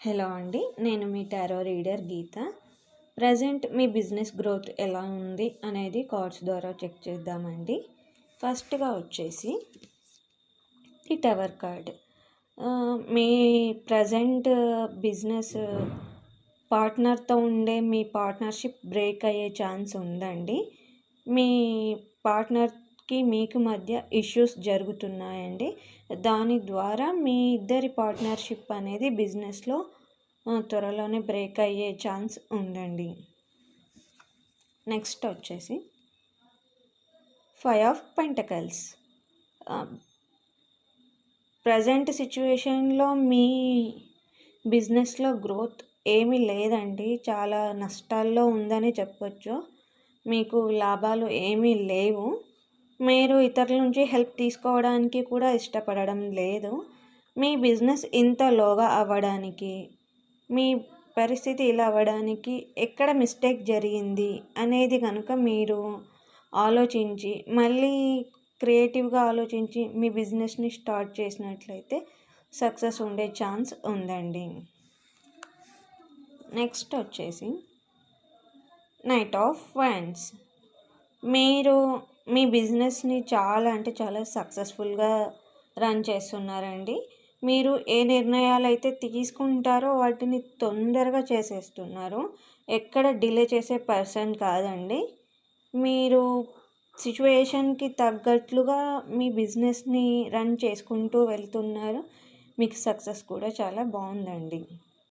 Hello అండి, నేను మీ tarot reader గీత. Present మీ business growth ఎలా ఉంది అనేది కార్డ్స్ ద్వారా చెక్ చేద్దామండి. ఫస్ట్గా వచ్చేసి ఈ టవర్ కార్డ్. మీ ప్రజెంట్ బిజినెస్ పార్ట్నర్తో ఉండే మీ పార్ట్నర్షిప్ బ్రేక్ అయ్యే ఛాన్స్ ఉందండి. మీ పార్ట్నర్కి మీకు మధ్య ఇష్యూస్ జరుగుతున్నాయండి. దాని ద్వారా మీ ఇద్దరి పార్ట్నర్షిప్ అనేది బిజినెస్లో త్వరలోనే బ్రేక్ అయ్యే ఛాన్స్ ఉందండి. నెక్స్ట్ వచ్చేసి 5 ఆఫ్ పెంటకల్స్. ప్రజెంట్ సిచ్యువేషన్లో మీ బిజినెస్లో గ్రోత్ ఏమీ లేదండి. చాలా నష్టాల్లో ఉందని చెప్పొచ్చు. మీకు లాభాలు ఏమీ లేవు. మీరు ఇతరుల నుంచి హెల్ప్ తీసుకోవడానికి కూడా ఇష్టపడడం లేదు. మీ బిజినెస్ ఇంత లోగా అవ్వడానికి, మీ పరిస్థితి ఇలా అవ్వడానికి ఎక్కడ మిస్టేక్ జరిగింది అనేది కనుక మీరు ఆలోచించి మళ్ళీ క్రియేటివ్గా ఆలోచించి మీ బిజినెస్ని స్టార్ట్ చేసినట్లయితే సక్సెస్ ఉండే ఛాన్స్ ఉందండి. నెక్స్ట్ వచ్చేసి నైట్ ఆఫ్ వాండ్స్. మీరు మీ బిజినెస్ని చాలా సక్సెస్ఫుల్గా రన్ చేస్తున్నారండి. మీరు ఏ నిర్ణయాలు అయితే తీసుకుంటారో వాటిని తొందరగా చేసేస్తున్నారు. ఎక్కడ డిలే చేసే పర్సన్ కాదండి. మీరు సిచ్యువేషన్కి తగ్గట్లుగా మీ బిజినెస్ని రన్ చేసుకుంటూ వెళ్తున్నారు. మీకు సక్సెస్ కూడా చాలా బాగుందండి.